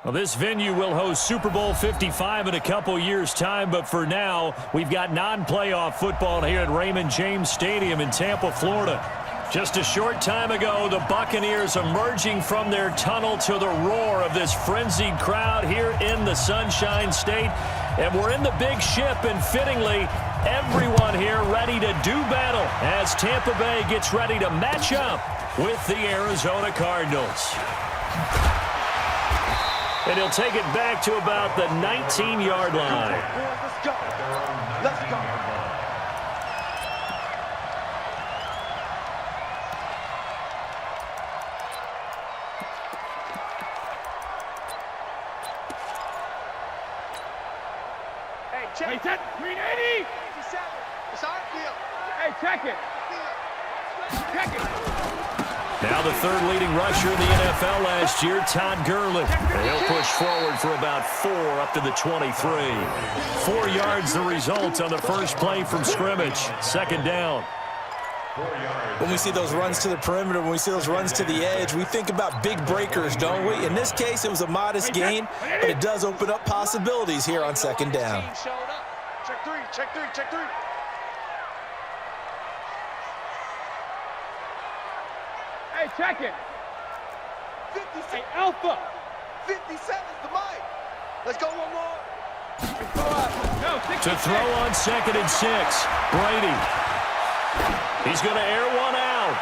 Well, this venue will host Super Bowl 55 in a couple years' time, but for now, we've got non-playoff football here at Raymond James Stadium in Tampa, Florida. Just a short time ago, the Buccaneers emerging from their tunnel to the roar of this frenzied crowd here in the Sunshine State. And we're in the big ship, and fittingly, everyone here ready to do battle as Tampa Bay gets ready to match up with the Arizona Cardinals. And he'll take it back to about the 19-yard line. Let's go. Let's go. Hey, check it. 380. It's our deal. Hey, check it. Check it. Now the third leading rusher in the NFL last year, Todd Gurley. And he'll push forward for about 4 up to the 23. 4 yards the result on the first play from scrimmage. Second down. When we see those runs to the perimeter, when we see those runs to the edge, we think about big breakers, don't we? In this case, it was a modest gain, but it does open up possibilities here on second down. Check three, check three, check three. Hey, check it. 50 seconds. Hey, Alpha. 50 seconds to Mike. Let's go one more. To throw on 2nd and 6. Brady. He's going to air one out.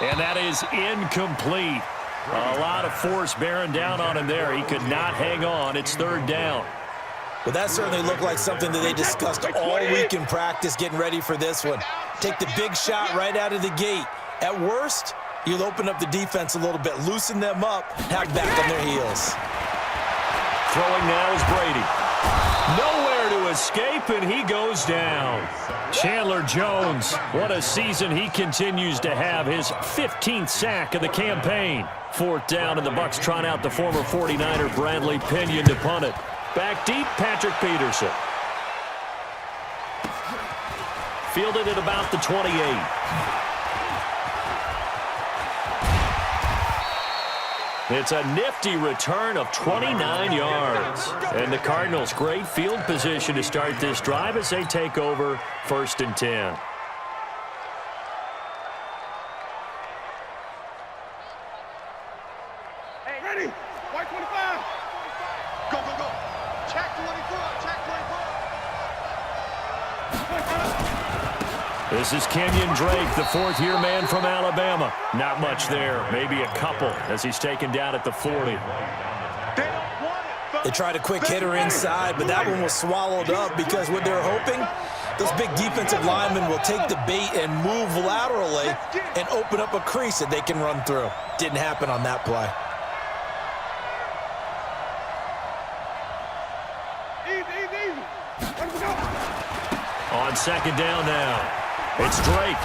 And that is incomplete. A lot of force bearing down on him there. He could not hang on. It's third down. Well, that certainly looked like something that they discussed all week in practice getting ready for this one. Take the big shot right out of the gate. At worst, you'll open up the defense a little bit, loosen them up, have back on their heels. Throwing now is Brady. Nowhere to escape, and he goes down. Chandler Jones, what a season he continues to have. His 15th sack of the campaign. 4th down, and the Bucs trot out the former 49er Bradley Pinion to punt it. Back deep, Patrick Peterson. Fielded at about the 28. It's a nifty return of 29 yards. And the Cardinals, great field position to start this drive as they take over 1st and 10. Hey, ready? White 25. Go, go, go. Check 24. Check 24. This is Kenyon Drake, the 4th-year man from Alabama. Not much there, maybe a couple as he's taken down at the 40. They tried a quick hitter inside, but that one was swallowed up because what they're hoping, those big defensive linemen will take the bait and move laterally and open up a crease that they can run through. Didn't happen on that play. On 2nd down now. It's Drake.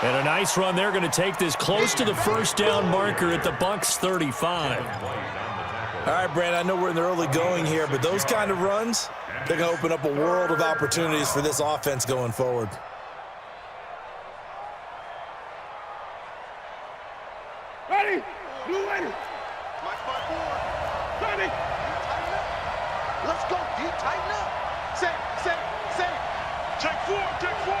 And a nice run. They're going to take this close to the 1st down marker at the Bucs 35. All right, Brand, I know we're in the early going here, but those kind of runs, they're going to open up a world of opportunities for this offense going forward. Ready? Blue ready. Mike 5-4. Ready. Let's go, D. Tighten up. Set. Check 4, check 4.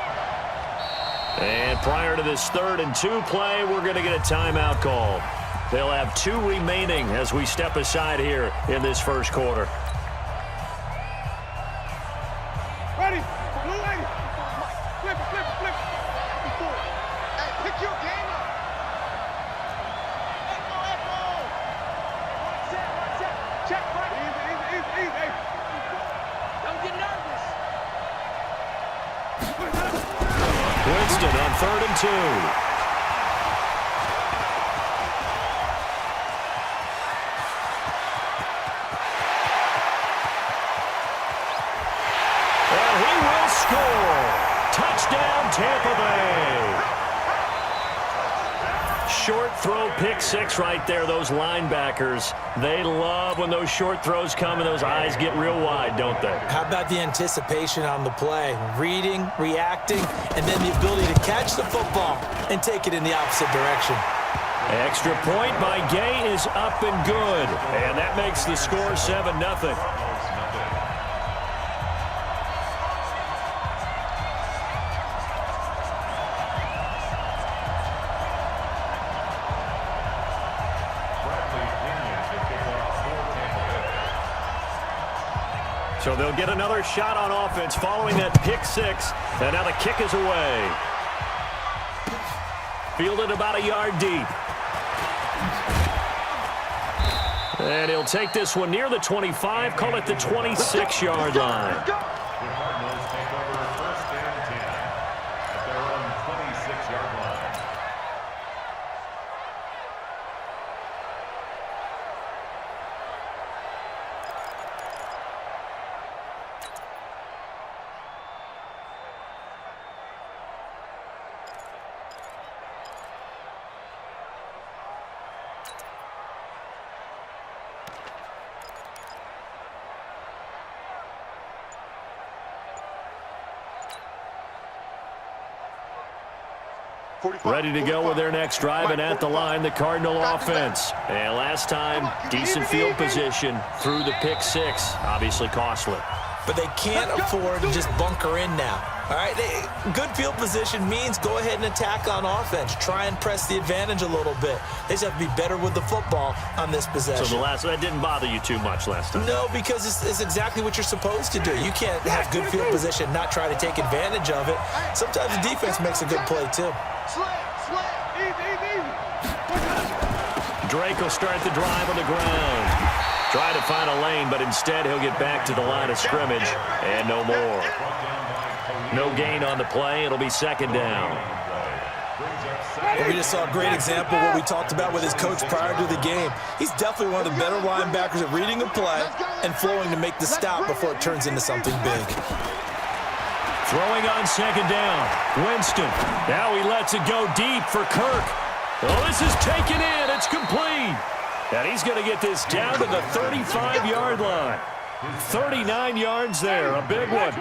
And prior to this 3rd and 2 play, we're going to get a timeout call. They'll have 2 remaining as we step aside here in this first quarter. Ready? Blue ready. Flip. Hey, pick your game up. Echo. Set. Check right. Easy. Don't get nervous. Winston on 3rd and 2. And he will score. Touchdown, Tampa Bay. Short throw, pick 6 right there. Those linebackers, they love when those short throws come and those eyes get real wide, don't they? How about the anticipation on the play? Reading, reacting, and then the ability to catch the football and take it in the opposite direction. Extra point by Gay is up and good. And that makes the score 7-0. So they'll get another shot on offense following that pick six. And now the kick is away. Fielded about a yard deep. And he'll take this one near the 25, call it the 26-yard line. Ready to go with their next drive, and at the line, the Cardinal offense. And last time, decent field position through the pick six. Obviously costly. But they can't afford to just bunker in now. All right, good field position means go ahead and attack on offense. Try and press the advantage a little bit. They just have to be better with the football on this possession. So that didn't bother you too much last time? No, because it's exactly what you're supposed to do. You can't have good field position, not try to take advantage of it. Sometimes the defense makes a good play, too. Drake will start the drive on the ground. Try to find a lane, but instead he'll get back to the line of scrimmage, and no more. No gain on the play. It'll be second down. We just saw a great example of what we talked about with his coach prior to the game. He's definitely one of the better linebackers at reading a play and flowing to make the stop before it turns into something big. Throwing on second down. Winston. Now he lets it go deep for Kirk. Well, this is taken in. It's complete. And he's going to get this down to the 35-yard line. 39 yards there, a big one.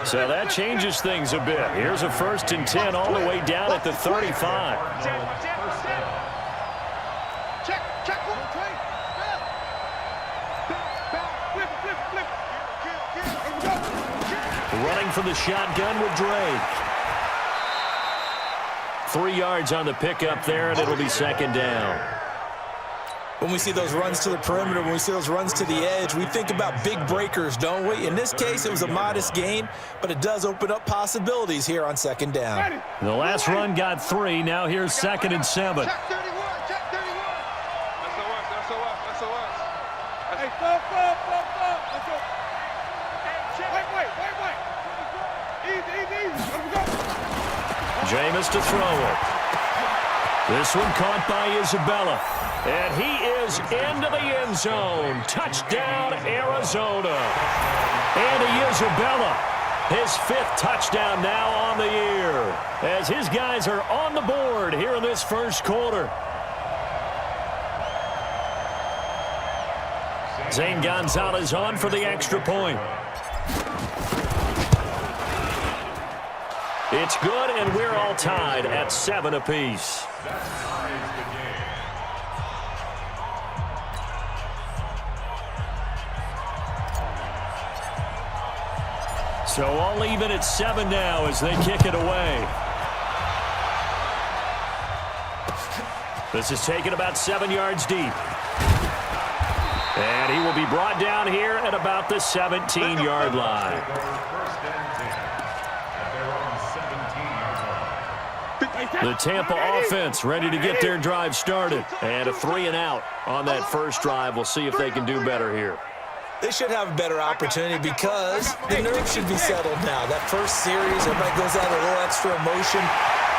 So that changes things a bit. Here's a 1st and 10 all the way down at the 35. Running from the shotgun with Drake. 3 yards on the pickup there, and it'll be second down. When we see those runs to the perimeter, when we see those runs to the edge, we think about big breakers, don't we? In this case, it was a modest gain, but it does open up possibilities here on second down. The last run got 3. Now here's 2nd and 7. Check 31, check 31. That's the worst. Hey, stop. Let's go. Wait. Easy. Let me go. Jameis to throw it. This one caught by Isabella. And he is into the end zone. Touchdown, Arizona. Andy Isabella, his 5th touchdown now on the year, as his guys are on the board here in this first quarter. Zane Gonzalez on for the extra point. It's good, and we're all tied at 7 apiece. So all even at 7 now as they kick it away. This is taken about 7 yards deep. And he will be brought down here at about the 17-yard line. The Tampa offense ready to get their drive started. And a 3-and-out on that first drive. We'll see if they can do better here. They should have a better opportunity because the nerves should be settled now. That first series, everybody goes out a little extra emotion.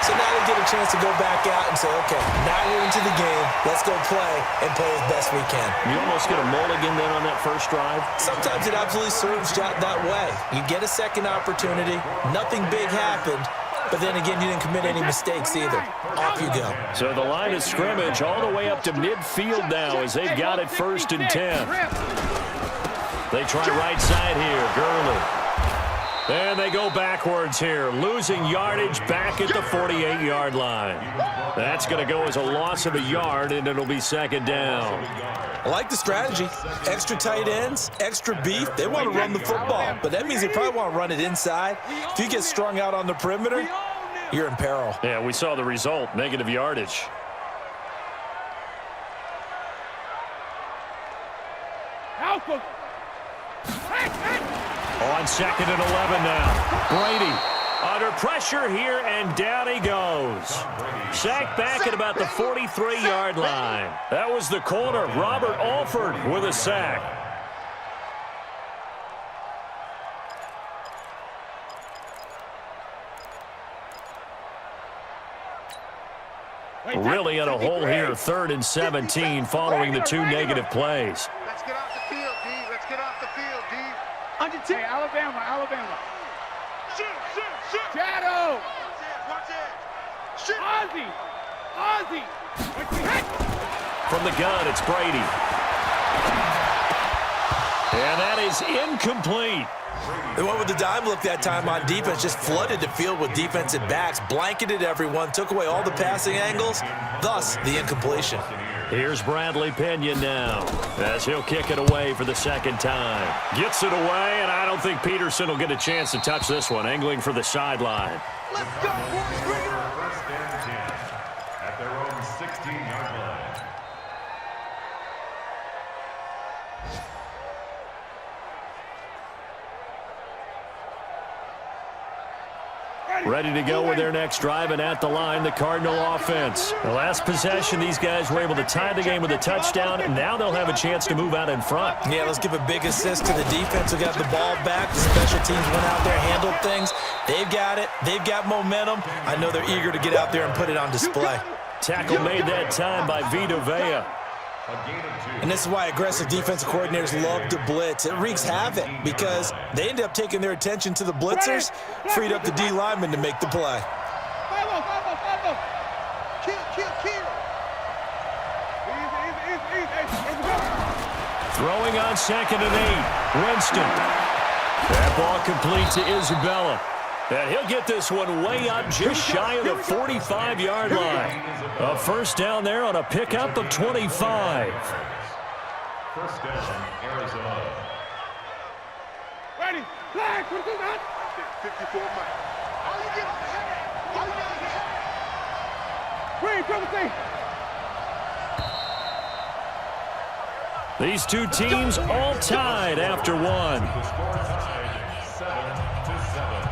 So now they get a chance to go back out and say, okay, now we're into the game. Let's go play and play as best we can. You almost get a mulligan then on that first drive? Sometimes it absolutely serves that way. You get a second opportunity. Nothing big happened. But then again, you didn't commit any mistakes either. Off you go. So the line of scrimmage all the way up to midfield now as they've got it 1st and 10. They try right side here. Gurley. And they go backwards here, losing yardage back at the 48-yard line. That's going to go as a loss of a yard, and it'll be second down. I like the strategy. Extra tight ends, extra beef. They want to run the football, but that means they probably want to run it inside. If you get strung out on the perimeter, you're in peril. Yeah, we saw the result, negative yardage. On second and 11 now. Brady under pressure here, and down he goes. Sacked back at about the 43-yard line. That was the corner, Robert Alford, with a sack. Really in a hole here, 3rd and 17, following the 2 negative plays. Let's get off the field, D. Let's get off the field, D. Under 10. Hey, Alabama. Shoot. Shadow. Watch it. Shoot. Ozzy. From the gun, it's Brady. And that is incomplete. They went with the dime look that time on defense, just flooded the field with defensive backs, blanketed everyone, took away all the passing angles, thus the incompletion. Here's Bradley Pena now, as he'll kick it away for the second time. Gets it away, and I don't think Peterson will get a chance to touch this one, angling for the sideline. Let's go, boys. Bring it up. First and 10 at their own 16-yard line. Ready to go with their next drive, and at the line, the Cardinal offense. The last possession, these guys were able to tie the game with a touchdown, and now they'll have a chance to move out in front. Yeah, let's give a big assist to the defense who got the ball back. The special teams went out there, handled things. They've got it. They've got momentum. I know they're eager to get out there and put it on display. Tackle made that time by Vita Vea. And this is why aggressive defensive coordinators love to blitz. It wreaks havoc because they end up taking their attention to the blitzers, freed up the D lineman to make the play. Kill. Throwing on second and 8. Winston. That ball complete to Isabella. And he'll get this one way up just shy of the 45-yard line. A first down there on a pickup of 25. First down, Arizona. Ready. Flag. What is that? 54 miles. All you get on the head. These two teams all tied after one. The score tied 7-7.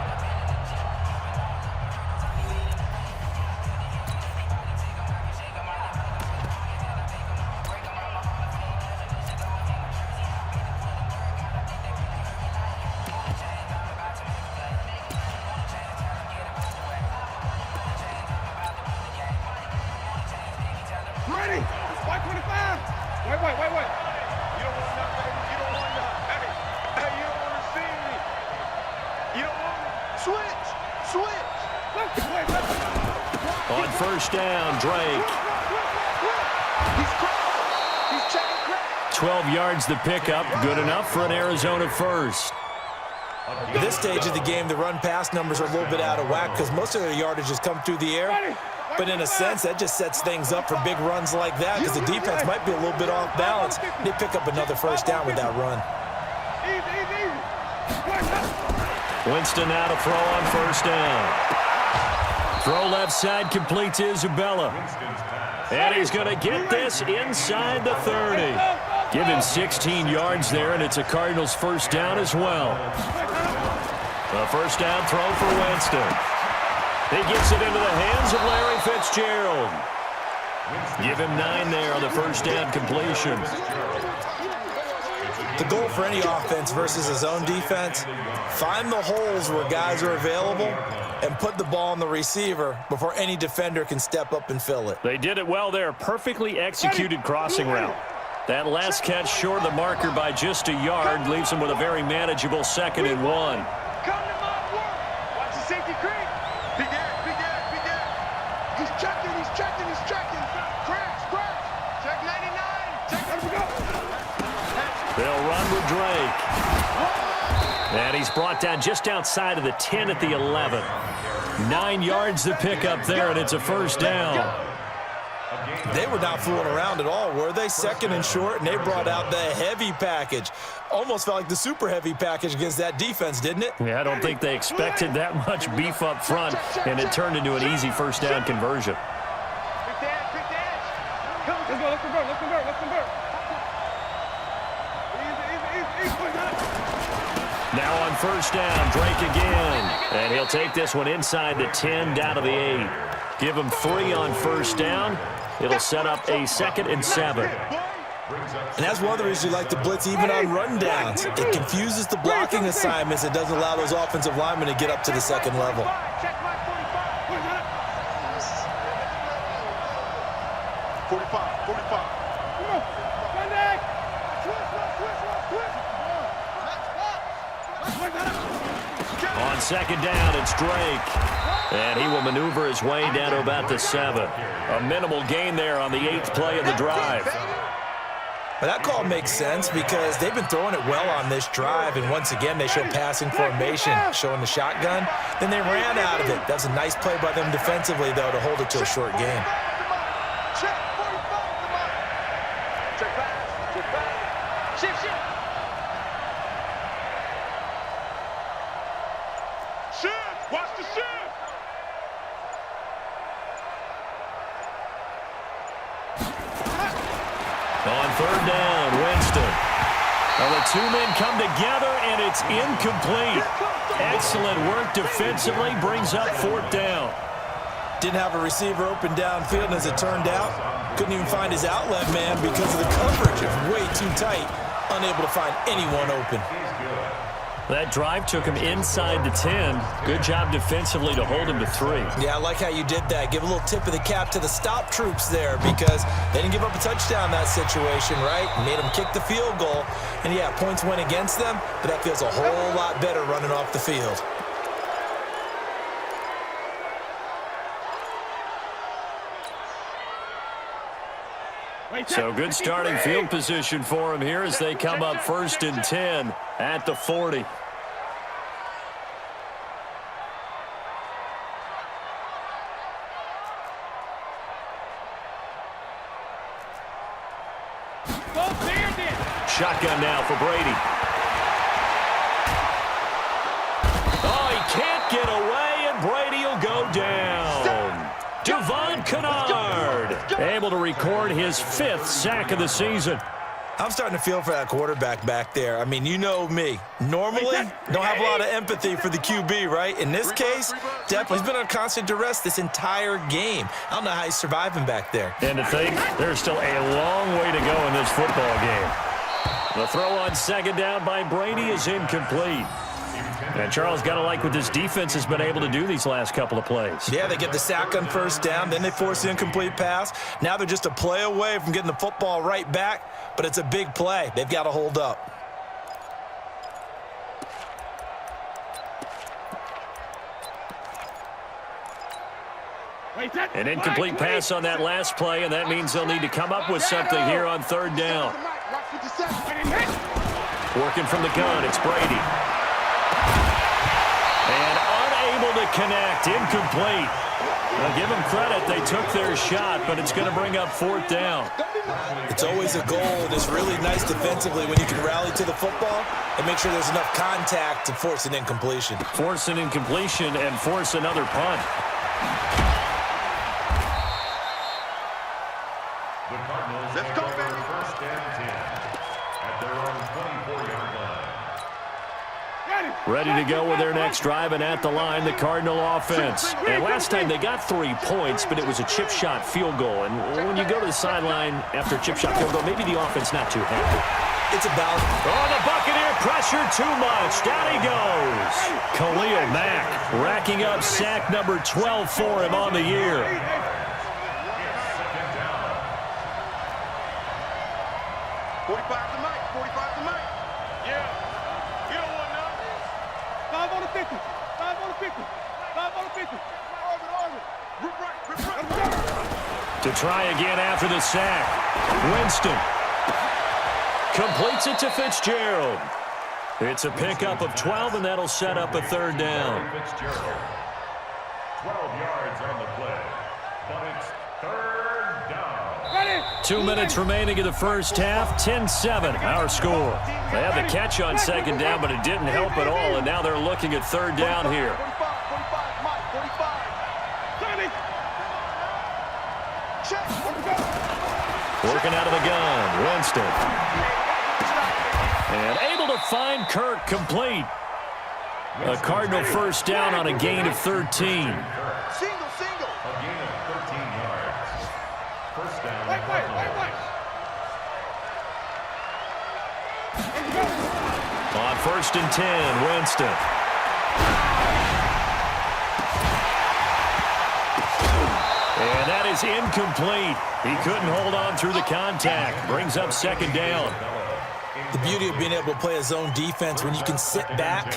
Ready. 525. Wait. You don't want nothing. You don't want nothing. Hey, you don't want to see me. You don't want switch. On first down, Drake. He's checking crack. 12 yards the pickup, good enough for an Arizona first. At this stage of the game, the run-pass numbers are a little bit out of whack because most of their yardage has come through the air. But in a sense, that just sets things up for big runs like that because the defense might be a little bit off balance. They pick up another first down with that run. Easy. Winston now to throw on first down. Throw left side, complete to Isabella. And he's going to get this inside the 30. Give him 16 yards there, and it's a Cardinals first down as well. A first down throw for Winston. He gets it into the hands of Larry Fitzgerald. Give him 9 there on the first down completion. The goal for any offense versus his own defense, find the holes where guys are available and put the ball on the receiver before any defender can step up and fill it. They did it well there. Perfectly executed crossing route. That last catch short of the marker by just a yard leaves him with a very manageable 2nd and 1. Come to my work. Watch the safety creep. Be there. He's checking. Scratch. Check 99. Check. Let's go. They'll run with Drake. And he's brought down just outside of the 10 at the 11. 9 yards to pick up there, and it's a first down. They were not fooling around at all, were they? Second and short, and they brought out the heavy package. Almost felt like the super heavy package against that defense, didn't it? Yeah, I don't think they expected that much beef up front, and it turned into an easy first down conversion. Let's convert. Now on first down, Drake again. And he'll take this one inside the 10, down to the 8. Give him 3 on first down. It'll set up a 2nd and 7. And that's one of the reasons you like to blitz even on rundowns. It confuses the blocking assignments. It doesn't allow those offensive linemen to get up to the second level. 45. Come on. On second down, it's Drake. And he will maneuver his way down to about the 7. A minimal gain there on the 8th play of the drive. But that call makes sense because they've been throwing it well on this drive, and once again they show passing formation, showing the shotgun. Then they ran out of it. That was a nice play by them defensively, though, to hold it to a short game. Watch the shift. On third down, Winston. Well, the 2 men come together, and it's incomplete. Excellent work defensively, brings up 4th down. Didn't have a receiver open downfield, and as it turned out, couldn't even find his outlet man because of the coverage. It's way too tight, unable to find anyone open. That drive took him inside the 10. Good job defensively to hold him to 3. Yeah, I like how you did that. Give a little tip of the cap to the stop troops there because they didn't give up a touchdown in that situation, right? Made them kick the field goal. And, yeah, points went against them, but that feels a whole lot better running off the field. So good starting field position for him here as they come up 1st and 10 at the 40. Shotgun now for Brady. Oh, he can't get away, and Brady will go down. Devon Kennard able to record his 5th sack of the season. I'm starting to feel for that quarterback back there. I mean, you know me. Normally, don't have a lot of empathy for the QB, right? In this case, definitely he's been on constant duress this entire game. I don't know how he's surviving back there. And to think, there's still a long way to go in this football game. The throw on 2nd down by Brady is incomplete. And Charles, got to like what this defense has been able to do these last couple of plays. Yeah, they get the sack on first down, then they force the incomplete pass. Now they're just a play away from getting the football right back, but it's a big play. They've got to hold up. An incomplete pass on that last play, and that means they'll need to come up with something here on 3rd down. Working from the gun, it's Brady. And unable to connect, incomplete. Now give them credit, they took their shot, but it's going to bring up 4th down. It's always a goal, and it's really nice defensively when you can rally to the football and make sure there's enough contact to force an incompletion. Force an incompletion and force another punt. The Cardinals Let's go, take over baby. 1st and 10 at their own 24-yard line. Ready to go with their next drive, and at the line, the Cardinal offense. And last time they got 3 points, but it was a chip shot field goal. And when you go to the sideline after a chip shot field goal, maybe the offense not too happy. It's about... Oh, the Buccaneer pressure too much. Down he goes. Khalil Mack racking up sack number 12 for him on the year. 45 to Mike. 45 to Mike. Yeah. You don't want nothing. 5 on the 50. 5 on the 50. 5 on the 50. Orbit. Rip right. To try again after the sack. Winston completes it to Fitzgerald. It's a pickup of 12, and that'll set up a third down. 12 yards on the play, but it's third down. 2 minutes remaining in the first half, 10-7, our score. They had the catch on second down, but it didn't help at all, and now they're looking at third down here. 45. Working out of the gun, Winston. And able to find Kirk complete. A Cardinal first down on a gain of 13. Single. A gain of 13 yards. First down. Wait. On first and 10, Winston. And that is incomplete. He couldn't hold on through the contact. Brings up second down. The beauty of being able to play a zone defense when you can sit back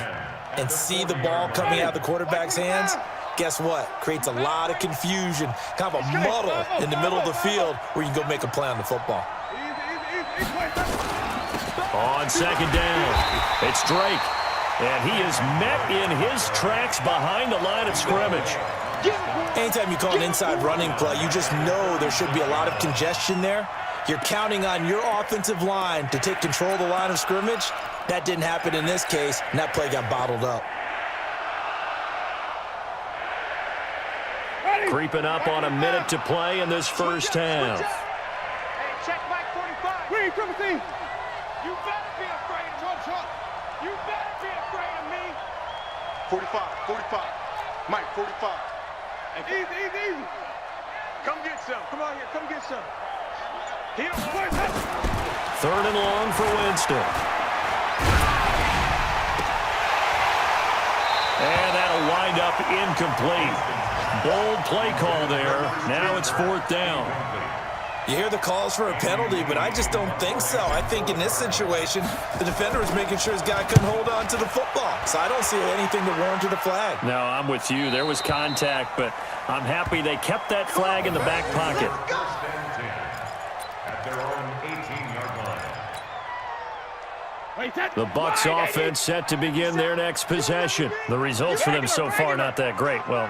and see the ball coming out of the quarterback's hands, guess what? Creates a lot of confusion, kind of a muddle in the middle of the field where you can go make a play on the football. On second down, it's Drake. And he is met in his tracks behind the line of scrimmage. Anytime you call an inside running play, you just know there should be a lot of congestion there. You're counting on your offensive line to take control of the line of scrimmage. That didn't happen in this case, and that play got bottled up. Creeping up on a minute to play in this first half. Hey, check Mike 45. Reed, Timothy. You better be afraid of one shot. You better be afraid of me. 45. Mike 45. Hey, easy. Come get some. Come on here. Come get some. Third and long for Winston. And that'll wind up incomplete. Bold play call there. Now it's fourth down. You hear the calls for a penalty, but I just don't think so. I think in this situation, the defender was making sure his guy couldn't hold on to the football. So I don't see anything that warranted a flag. No, I'm with you. There was contact, but I'm happy they kept that flag in the back pocket. First and 10 at their own 18-yard line. The Bucs offense set to begin their next possession. The results for them so far not that great. Well,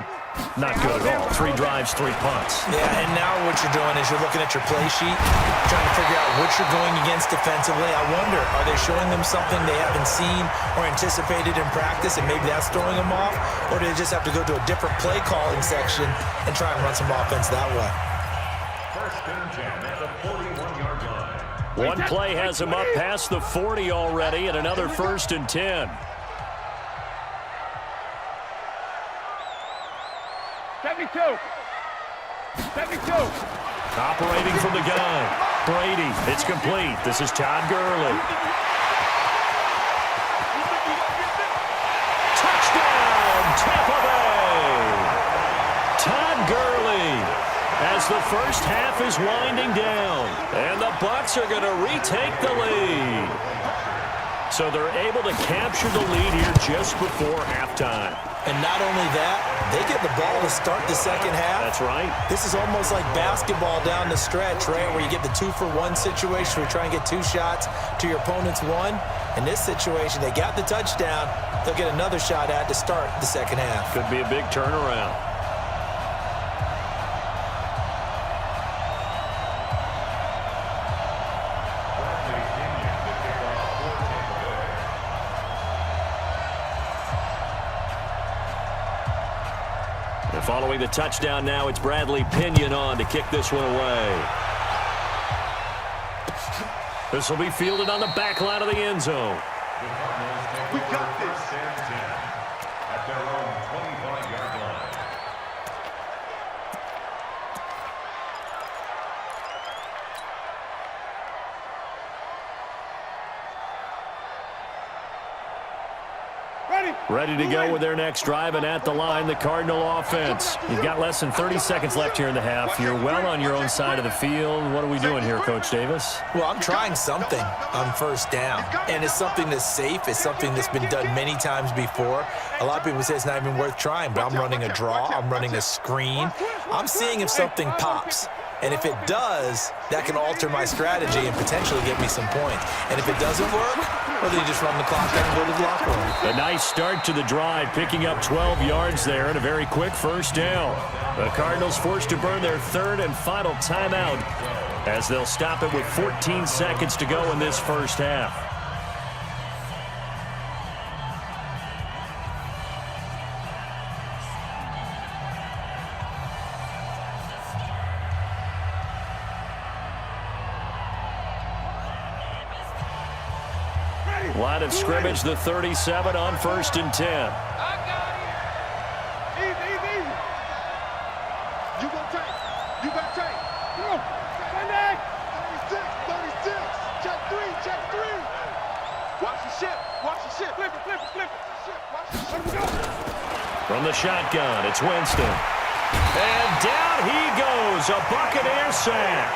not good at all. 3 drives, 3 punts. Yeah, and now what you're doing is you're looking at your play sheet, trying to figure out what you're going against defensively. I wonder, are they showing them something they haven't seen or anticipated in practice, and maybe that's throwing them off? Or do they just have to go to a different play calling section and try and run some offense that way? First and 10 at the 41-yard line. One play has him up past the 40 already, and another first and 10. 72. Operating from the gun. Brady, it's complete. This is Todd Gurley. Touchdown, Tampa Bay! Todd Gurley, as the first half is winding down, and the Bucs are going to retake the lead. So they're able to capture the lead here just before halftime. And not only that, they get the ball to start the second half. That's right. This is almost like basketball down the stretch, right, where you get the 2-for-1 situation where you try and get 2 shots to your opponent's 1. In this situation, they got the touchdown. They'll get another shot at to start the second half. Could be a big turnaround. Following the touchdown now, it's Bradley Pinion on to kick this one away. This will be fielded on the back line of the end zone. We got this. First and 10 at their own 25-yard line. Ready to go with their next drive, and at the line, the Cardinal offense. You've got less than 30 seconds left here in the half. You're well on your own side of the field. What are we doing here, Coach Davis? Well, I'm trying something on first down, and it's something that's safe. It's something that's been done many times before. A lot of people say it's not even worth trying, but I'm running a draw. I'm running a screen. I'm seeing if something pops. And if it does, that can alter my strategy and potentially get me some points. And if it doesn't work, or they just run the clock down and go to the locker room. A nice start to the drive, picking up 12 yards there and a very quick first down. The Cardinals forced to burn their third and final timeout as they'll stop it with 14 seconds to go in this first half. Line of scrimmage, the 37 on 1st and 10. I got it. Easy. You gonna take. You better take. Come on. Sunday. 36. Check three. Watch the ship. Flip it. Watch the ship. From the shotgun, it's Winston. And down he goes, a Buccaneer sack.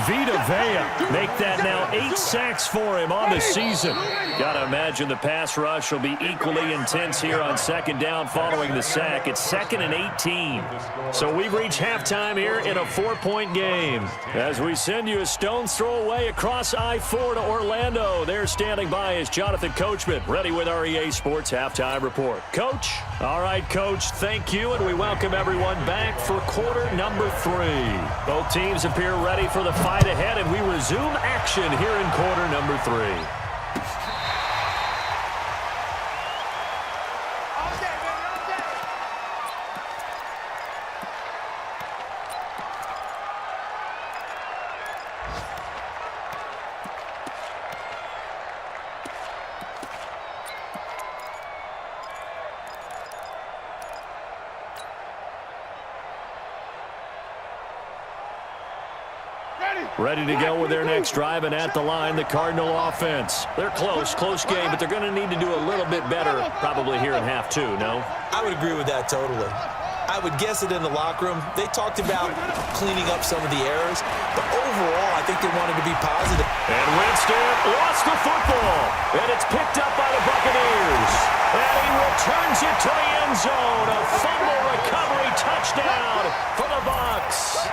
Vita Vea make that now 8 sacks for him on the season. Got to imagine the pass rush will be equally intense here on 2nd down following the sack. It's 2nd and 18. So we've reached halftime here in a 4-point game. As we send you a stone's throw away across I-4 to Orlando. There standing by is Jonathan Coachman, ready with our EA Sports Halftime Report. Coach? All right, Coach, thank you, and we welcome everyone back for quarter number 3. Both teams appear ready for the fight ahead, and we resume action here in quarter number 3. Ready to go with their next drive, and at the line, the Cardinal offense. They're close game, but they're going to need to do a little bit better probably here in half 2, no? I would agree with that totally. I would guess it in the locker room. They talked about cleaning up some of the errors, but overall, I think they wanted to be positive. And Winston lost the football, and it's picked up by the Buccaneers. And he returns it to the end zone. A fumble recovery touchdown for the Bucs.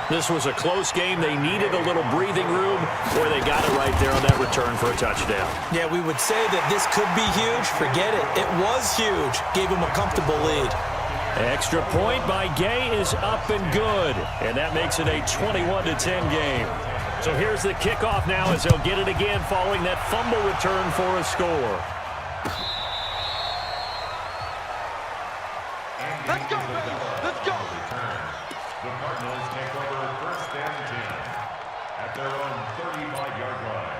This was a close game. They needed a little breathing room, or they got it right there on that return for a touchdown. Yeah, we would say that this could be huge. Forget it. It was huge. Gave him a comfortable lead. Extra point by Gay is up and good, and that makes it a 21-10 game. So here's the kickoff now as they'll get it again following that fumble return for a score. Let's go, baby. Let's go. The Cardinals take over 1st and 10 at their own 35-yard line.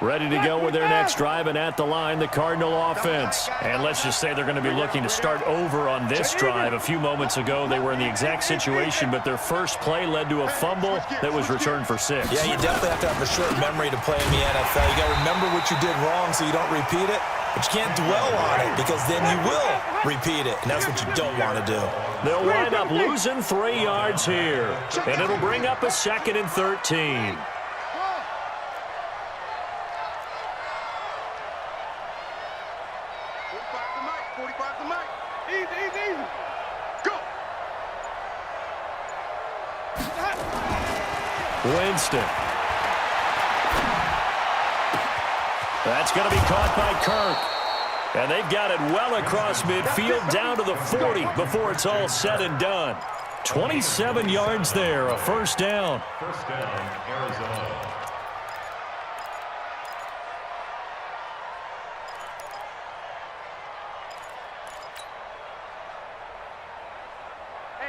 Ready to go with their next drive, and at the line, the Cardinal offense. And let's just say they're going to be looking to start over on this drive. A few moments ago, they were in the exact situation, but their first play led to a fumble that was returned for 6. Yeah, you definitely have to have a short memory to play in the NFL. You got to remember what you did wrong so you don't repeat it, but you can't dwell on it because then you will repeat it, and that's what you don't want to do. They'll wind up losing 3 yards here, and it'll bring up a 2nd and 13. 45 to Mike. Easy. Go. Winston. That's going to be caught by Kirk. And they've got it well across midfield down to the 40 before it's all said and done. 27 yards there, a first down. First down, Arizona.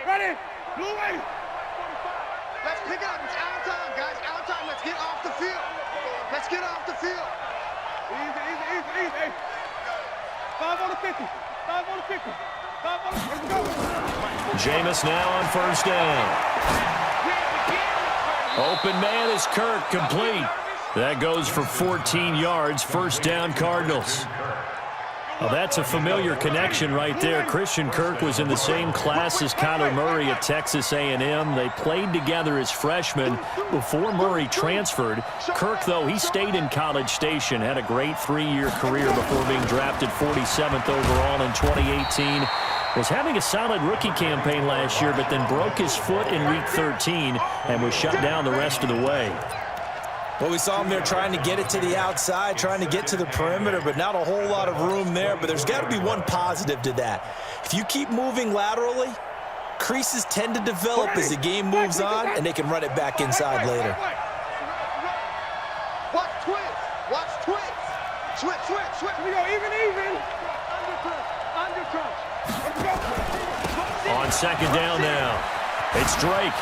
Ready? Blue way. Let's pick it up. It's out time, guys. Out time. Let's get off the field. Let's get off the field. Easy. 5 on the 50. 5 on the 50. 5 on the 50. Let's go. Jameis now on first down. Open man is Kirk, complete. That goes for 14 yards, first down Cardinals. Well, that's a familiar connection right there. Christian Kirk was in the same class as Kyler Murray at Texas A&M. They played together as freshmen before Murray transferred. Kirk, though, he stayed in College Station, had a great 3-year career before being drafted 47th overall in 2018. Was having a solid rookie campaign last year, but then broke his foot in Week 13 and was shut down the rest of the way. Well, we saw him there trying to get it to the outside, trying to get to the perimeter, but not a whole lot of room there. But there's got to be one positive to that. If you keep moving laterally, creases tend to develop as the game moves on, and they can run it back inside later. Watch twist. Watch twist. Switch. We go even. Under. On second down now, it's Drake.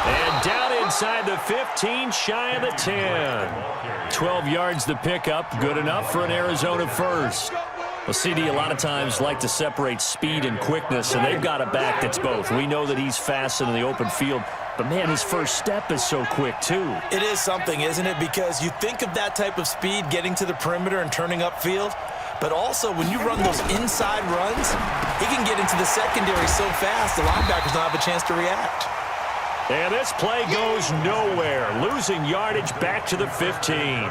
And down inside the 15, shy of the 10. 12 yards the pickup, good enough for an Arizona first. Well, CD a lot of times like to separate speed and quickness, and they've got a back that's both. We know that he's fast in the open field, but, man, his first step is so quick, too. It is something, isn't it? Because you think of that type of speed getting to the perimeter and turning upfield, but also when you run those inside runs, he can get into the secondary so fast the linebackers don't have a chance to react. And this play goes nowhere, losing yardage back to the 15.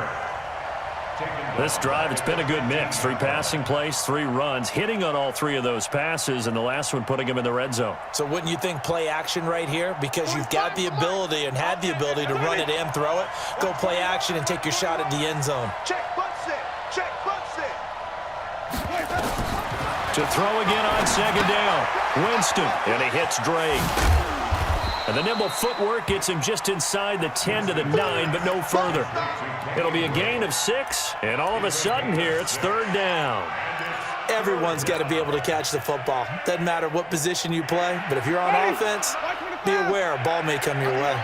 This drive, it's been a good mix. 3 passing plays, 3 runs, hitting on all 3 of those passes, and the last one putting him in the red zone. So wouldn't you think play action right here? Because you've got the ability and had the ability to run it and throw it. Go play action and take your shot at the end zone. Check, butts it. To throw again on second down. Winston, and he hits Drake. And the nimble footwork gets him just inside the 10 to the 9, but no further. It'll be a gain of 6, and all of a sudden here, it's third down. Everyone's got to be able to catch the football. Doesn't matter what position you play, but if you're on offense, be aware a ball may come your way.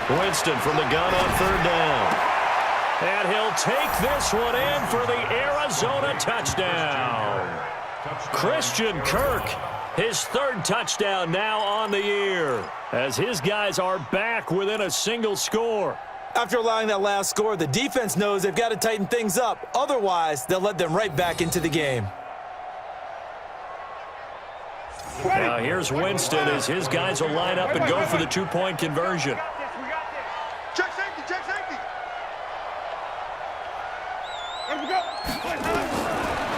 Winston from the gun on third down. And he'll take this one in for the Arizona touchdown. Christian Kirk, his 3rd touchdown now on the year, as his guys are back within a single score. After allowing that last score, the defense knows they've got to tighten things up. Otherwise, they'll let them right back into the game. Now here's Winston as his guys will line up and go for the 2-point conversion. Check safety.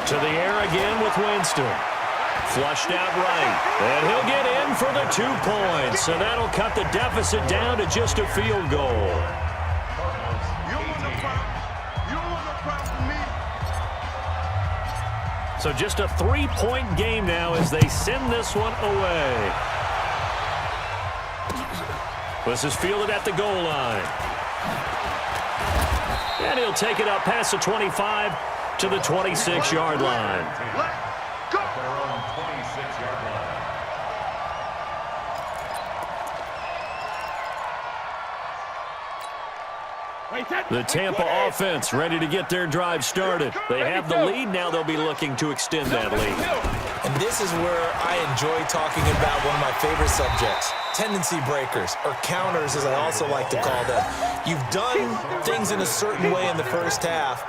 To the air again with Winston. Flushed out right. And he'll get in for the 2 points. And that'll cut the deficit down to just a field goal. You don't want no problem for me. So just a 3-point game now as they send this one away. This is fielded at the goal line. And he'll take it up past the 25 to the 26-yard line. Let's go. Their own 26-yard line. The Tampa offense ready to get their drive started. They have the lead. Now they'll be looking to extend that lead. And this is where I enjoy talking about one of my favorite subjects, tendency breakers, or counters as I also like to call them. You've done things in a certain way in the first half,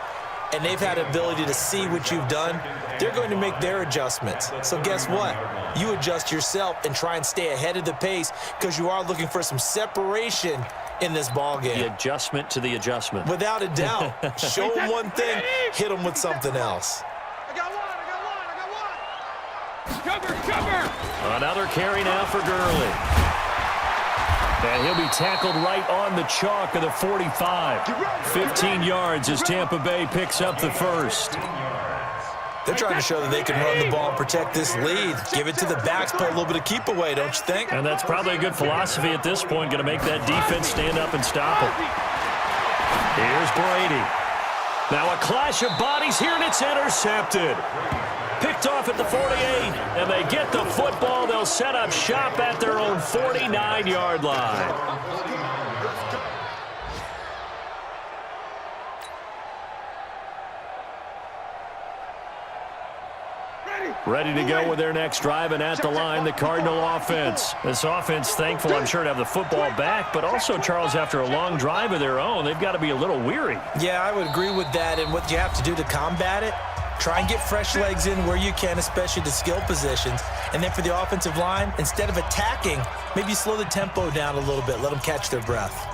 and they've had the ability to see what you've done. They're going to make their adjustments. So guess what? You adjust yourself and try and stay ahead of the pace because you are looking for some separation in this ball game. The adjustment to the adjustment. Without a doubt. Show them one thing, hit them with something else. I got one. Cover. Another carry now for Gurley. And he'll be tackled right on the chalk of the 45. 15 yards as Tampa Bay picks up the first. They're trying to show that they can run the ball and protect this lead. Give it to the backs, play a little bit of keep away, don't you think? And that's probably a good philosophy at this point, going to make that defense stand up and stop it. Here's Brady. Now a clash of bodies here, and it's intercepted. Picked off at the 48, and they get the football. They'll set up shop at their own 49-yard line. Ready to go with their next drive, and at the line, the Cardinal offense. This offense, thankful, I'm sure, to have the football back, but also, Charles, after a long drive of their own, they've got to be a little weary. Yeah, I would agree with that, and what you have to do to combat it, try and get fresh legs in where you can, especially the skill positions. And then for the offensive line, instead of attacking, maybe slow the tempo down a little bit, let them catch their breath.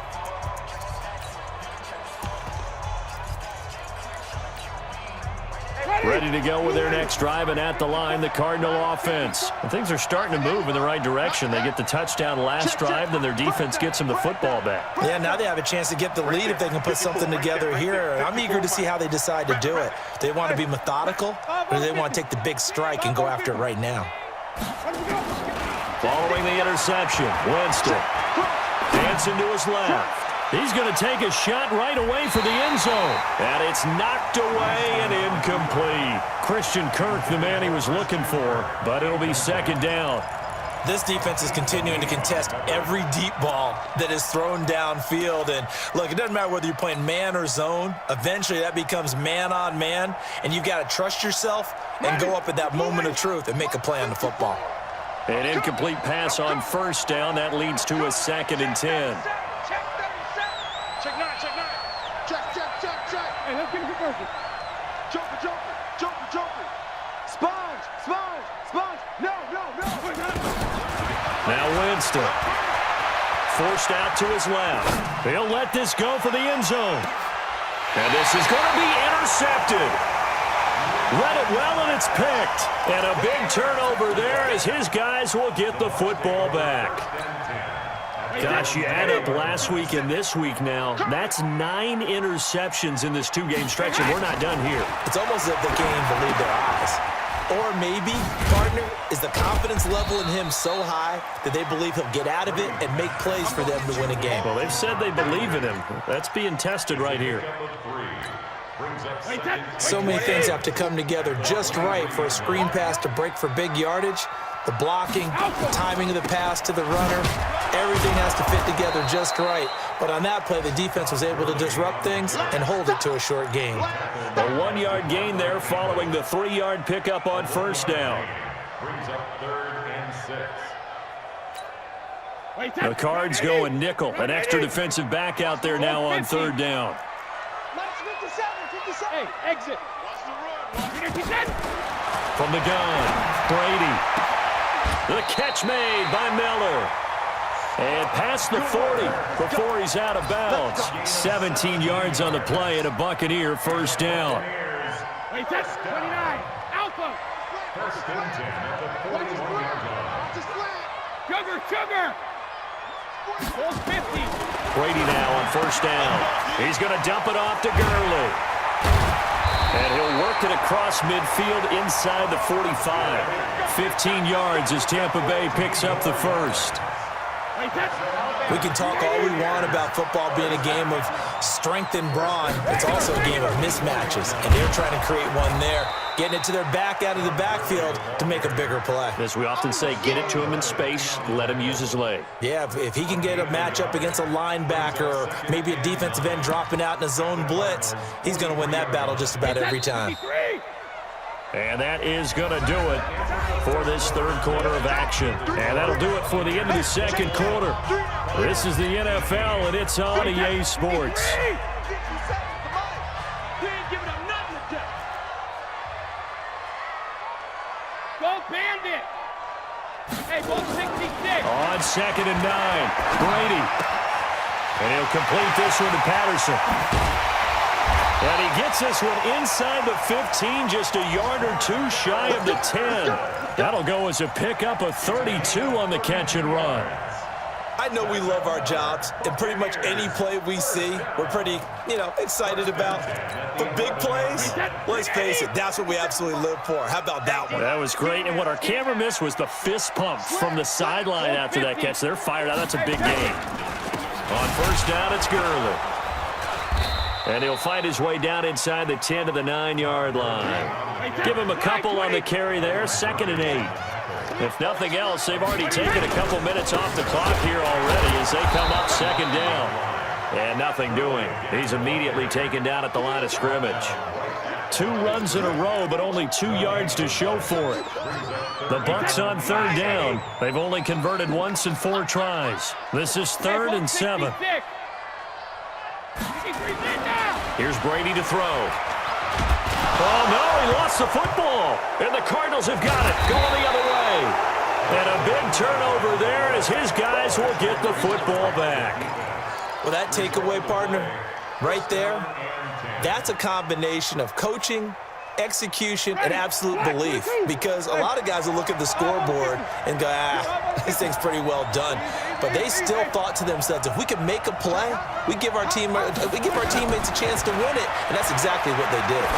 Ready to go with their next drive, and at the line, the Cardinal offense. And things are starting to move in the right direction. They get the touchdown last drive, then their defense gets them the football back. Yeah, now they have a chance to get the lead if they can put something together here. I'm eager to see how they decide to do it. Do they want to be methodical, or do they want to take the big strike and go after it right now? Following the interception, Winston dancing to his left. He's going to take a shot right away for the end zone. And it's knocked away and incomplete. Christian Kirk, the man he was looking for, but it'll be second down. This defense is continuing to contest every deep ball that is thrown downfield. And look, it doesn't matter whether you're playing man or zone. Eventually, that becomes man on man. And you've got to trust yourself and go up at that moment of truth and make a play on the football. An incomplete pass on first down. That leads to a 2nd and 10. Hey, let's get a conversion. Joker. Sponge. No. Now Winston. Forced out to his left. He'll let this go for the end zone. And this is going to be intercepted. Read it well, and it's picked. And a big turnover there as his guys will get the football back. Gosh, you add up last week and this week now, that's 9 interceptions in this 2-game stretch, and we're not done here. It's almost as if they can't even believe their eyes. Or maybe, partner, is the confidence level in him so high that they believe he'll get out of it and make plays for them to win a game. Well, they've said they believe in him. That's being tested right here. So many things have to come together just right for a screen pass to break for big yardage. The blocking, the timing of the pass to the runner, everything has to fit together just right. But on that play, the defense was able to disrupt things and hold it to a short gain. A 1-yard gain there following the 3-yard pickup on first down. Brings up 3rd and 6. The Cards going nickel. An extra defensive back out there now on 3rd down. Hey, exit. From the gun, Brady. The catch made by Miller. And past the 40 before he's out of bounds. 17 yards on the play and a Buccaneer first down. Wait, that's 29. Alpha. 1st and 10 at the 41-yard line. Sugar. Full 50. Brady now on first down. He's going to dump it off to Gurley. And he'll work it across midfield inside the 45. 15 yards as Tampa Bay picks up the first. We can talk all we want about football being a game of strength and brawn. It's also a game of mismatches, and they're trying to create one there, getting it to their back out of the backfield to make a bigger play. As we often say, get it to him in space, let him use his leg. Yeah, if he can get a matchup against a linebacker or maybe a defensive end dropping out in a zone blitz, he's going to win that battle just about every time. And that is going to do it for this 3rd quarter of action. And that'll do it for the end of the 2nd quarter. This is the NFL, and it's on EA Sports. Go Bandit. Hey, ball 66. On 2nd and 9, Brady. And he'll complete this one to Patterson. And he gets this one inside the 15, just a yard or 2 shy of the 10. That'll go as a pickup of 32 on the catch and run. I know we love our jobs, and pretty much any play we see, we're pretty, excited about. But big plays, let's face it, that's what we absolutely live for. How about that one? That was great, and what our camera missed was the fist pump from the sideline after that catch. They're fired out. That's a big gain. On first down, it's Gurley. And he'll fight his way down inside the 10 to the 9-yard line. Give him a couple on the carry there, 2nd and 8. If nothing else, they've already taken a couple minutes off the clock here already as they come up 2nd down. And nothing doing. He's immediately taken down at the line of scrimmage. 2 runs in a row, but only 2 yards to show for it. The Bucs on 3rd down. They've only converted once in 4 tries. This is 3rd and 7. Here's Brady to throw. Oh, no, he lost the football. And the Cardinals have got it, going the other way. And a big turnover there as his guys will get the football back. Well, that takeaway, partner, right there, that's a combination of coaching, execution, and absolute belief. Because a lot of guys will look at the scoreboard and go, this thing's pretty well done. But they still thought to themselves, if we can make a play, we give our teammates a chance to win it. And that's exactly what they did.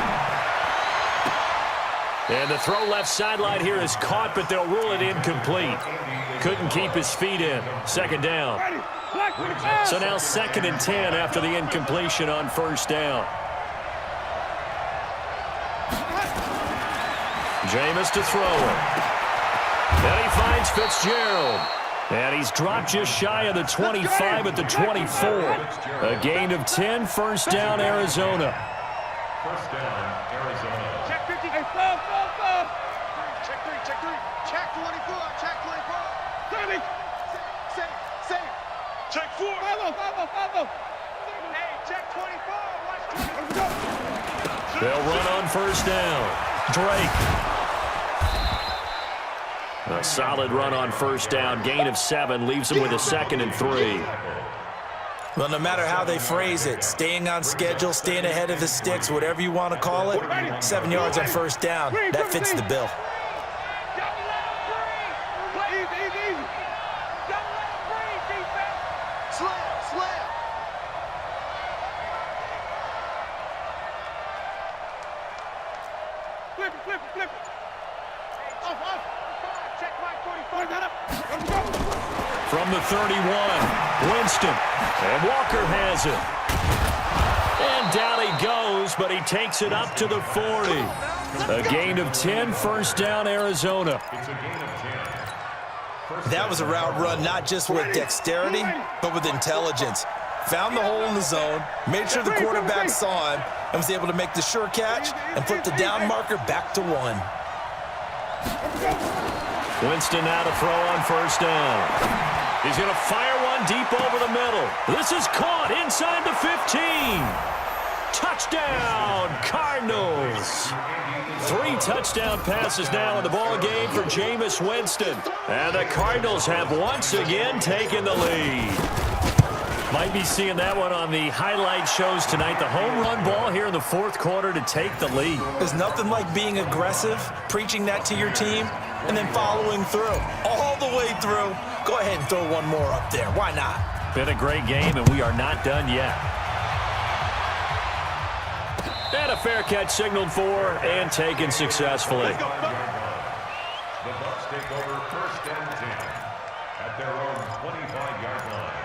And the throw left sideline here is caught, but they'll rule it incomplete. Couldn't keep his feet in. 2nd down. So now 2nd and 10 after the incompletion on 1st down. Jameis to throw it. And he finds Fitzgerald. And he's dropped just shy of the 25 at the 24. A gain of 10, 1st down, Arizona. 1st down, Arizona. Check 50. Hey, check 3. Check 24. Check 24. 30. Say. Check 4. Follow. Hey, check 24. Watch 24. They'll run on 1st down. Drake. A solid run on 1st down. Gain of 7 leaves him with a 2nd and 3. Well, no matter how they phrase it, staying on schedule, staying ahead of the sticks, whatever you want to call it, 7 yards on 1st down, that fits the bill. Flip. Off. Check my 44. From the 31, Winston. And Walker has it. And down he goes, but he takes it up to the 40. A gain of 10, 1st down, Arizona. It's a gain of 10. That was a route run not just with dexterity, but with intelligence. Found the hole in the zone, made sure the quarterback saw him, and was able to make the sure catch and flip the down marker back to 1. Winston now to throw on 1st down. He's going to fire one deep over the middle. This is caught inside the 15. Touchdown, Cardinals. 3 touchdown passes now in the ball game for Jameis Winston. And the Cardinals have once again taken the lead. Might be seeing that one on the highlight shows tonight. The home run ball here in the 4th quarter to take the lead. There's nothing like being aggressive, preaching that to your team, and then following through. All the way through. Go ahead and throw one more up there. Why not? Been a great game, and we are not done yet. And a fair catch signaled for and taken successfully. The Bucs take over 1st and 10 at their own 25-yard line.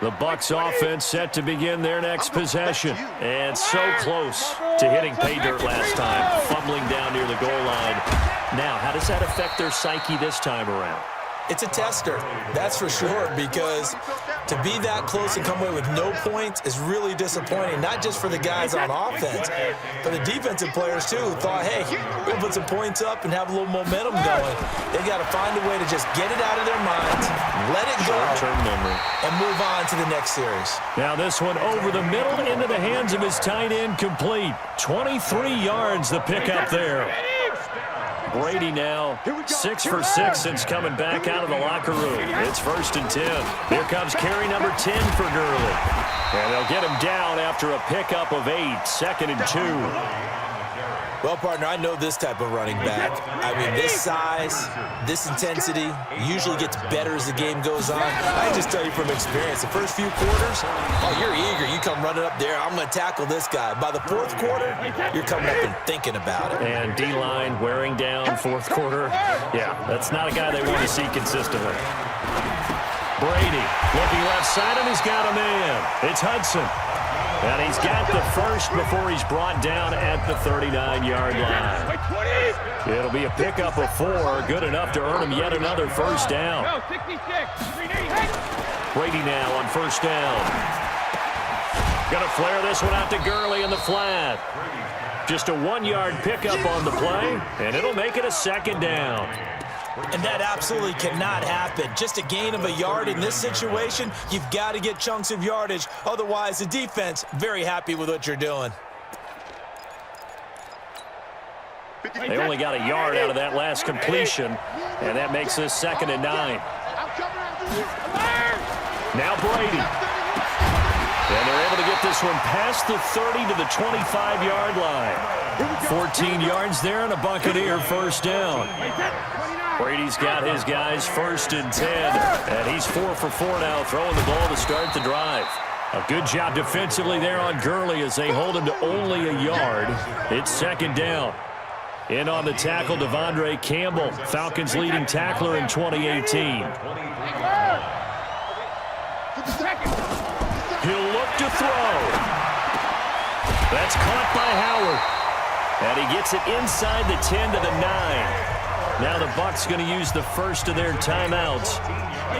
The Bucs offense set to begin their next possession. And so close to hitting pay dirt last time, fumbling down near the goal line. Now, how does that affect their psyche this time around? It's a tester, that's for sure, because to be that close and come away with no points is really disappointing, not just for the guys on offense, but the defensive players, too, who thought, hey, we'll put some points up and have a little momentum going. They got to find a way to just get it out of their minds, let it go, and move on to the next series. Now this one over the middle into the hands of his tight end, complete. 23 yards the pickup there. Brady now 6 for 6 since coming back out of the locker room. It's 1st and 10. Here comes carry number 10 for Gurley. And they'll get him down after a pickup of 8, 2nd and 2. Well, partner, I know this type of running back. I mean, this size, this intensity usually gets better as the game goes on. I just tell you from experience, the first few quarters, oh, you're eager. You come running up there, I'm going to tackle this guy. By the 4th quarter, you're coming up and thinking about it. And D-line wearing down 4th quarter. Yeah, that's not a guy they want to see consistently. Brady looking left side, and he's got a man. It's Hudson. And he's got the first before he's brought down at the 39-yard line. It'll be a pickup of 4, good enough to earn him yet another 1st down. Brady now on 1st down. Going to flare this one out to Gurley in the flat. Just a 1-yard pickup on the play, and it'll make it a 2nd down. And that absolutely cannot happen. Just a gain of a yard in this situation, you've got to get chunks of yardage. Otherwise, the defense, very happy with what you're doing. They only got a yard out of that last completion, and that makes this 2nd and 9. Now Brady. And they're able to get this one past the 30 to the 25-yard line. 14 yards there and a Buccaneer 1st down. Brady's got his guys 1st and 10, and he's 4 for 4 now, throwing the ball to start the drive. A good job defensively there on Gurley as they hold him to only a yard. It's 2nd down. In on the tackle, Devondre Campbell, Falcons' leading tackler in 2018. He'll look to throw. That's caught by Howard. And he gets it inside the 10 to the 9. Now the Bucs going to use the first of their timeouts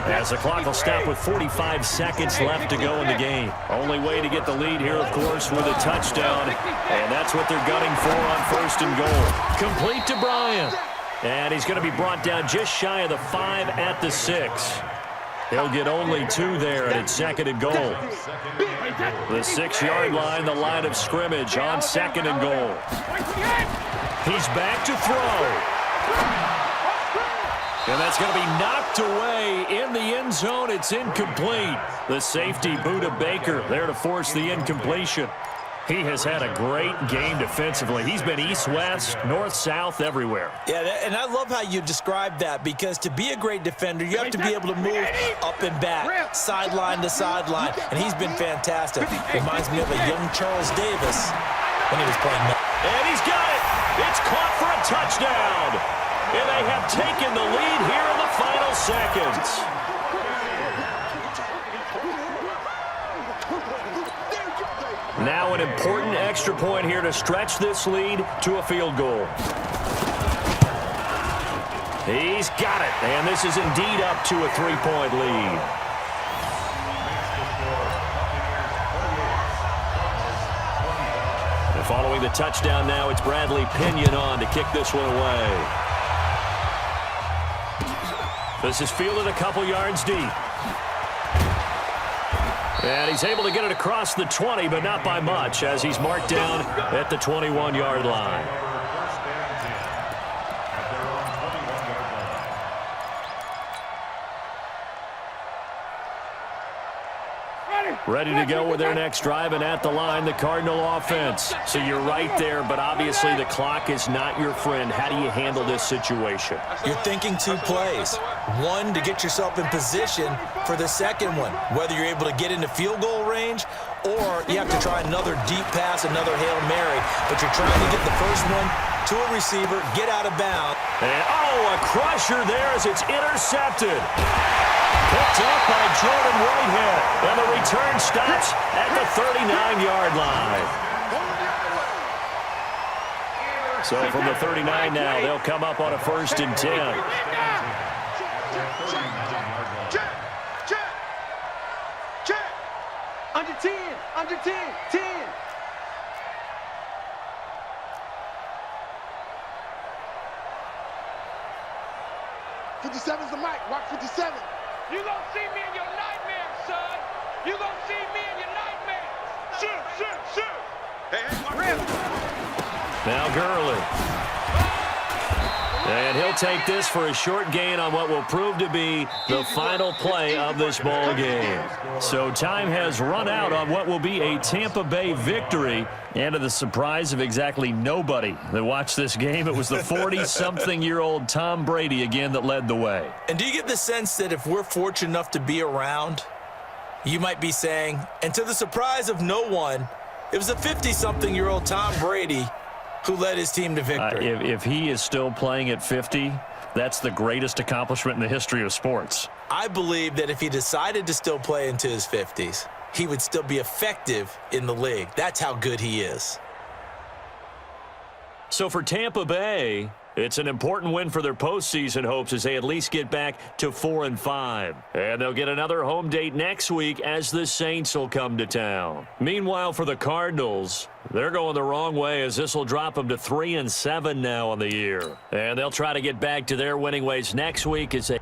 as the clock will stop with 45 seconds left to go in the game. Only way to get the lead here, of course, with a touchdown. And that's what they're gunning for on 1st and goal. Complete to Bryant. And he's going to be brought down just shy of the 5 at the 6. He'll get only 2 there, and it's 2nd and goal. The 6-yard line, the line of scrimmage on 2nd and goal. He's back to throw. And that's going to be knocked away in the end zone. It's incomplete. The safety, Buda Baker, there to force the incompletion. He has had a great game defensively. He's been east-west, north-south, everywhere. Yeah, and I love how you described that, because to be a great defender, you have to be able to move up and back, sideline to sideline, and he's been fantastic. Reminds me of a young Charles Davis when he was playing. And he's got it. It's caught for a touchdown. And they have taken the lead here in the final seconds. Now an important extra point here to stretch this lead to a field goal. He's got it, and this is indeed up to a 3-point lead. And following the touchdown now, it's Bradley Pinion on to kick this one away. This is fielded a couple yards deep. And he's able to get it across the 20, but not by much, as he's marked down at the 21-yard line. Ready to go with their next drive, and at the line, the Cardinal offense. So you're right there, but obviously the clock is not your friend. How do you handle this situation? You're thinking 2 plays. One, to get yourself in position for the second one, whether you're able to get into field goal range or you have to try another deep pass, another Hail Mary, but you're trying to get the first one to a receiver, get out of bounds. And, a crusher there as it's intercepted. Picked up by Jordan Whitehead, and the return stops at the 39-yard line. So from the 39 now, they'll come up on a 1st and 10. Check. Under 10. 10. 57's the mic. Rock 57. You gonna see me in your nightmares, son. You gonna see me in your nightmares. Shoot. Hey, Now Gurley. And he'll take this for a short gain on what will prove to be the final play of this ball game. So time has run out on what will be a Tampa Bay victory. And to the surprise of exactly nobody that watched this game, it was the 40-something-year-old Tom Brady again that led the way. And do you get the sense that if we're fortunate enough to be around, you might be saying, and to the surprise of no one, it was a 50-something-year-old Tom Brady who led his team to victory. If he is still playing at 50, that's the greatest accomplishment in the history of sports. I believe that if he decided to still play into his 50s, he would still be effective in the league. That's how good he is. So for Tampa Bay, It's an important win for their postseason hopes as they at least get back to 4-5. And they'll get another home date next week as the Saints will come to town. Meanwhile, for the Cardinals, they're going the wrong way as this will drop them to 3-7 now on the year. And they'll try to get back to their winning ways next week as they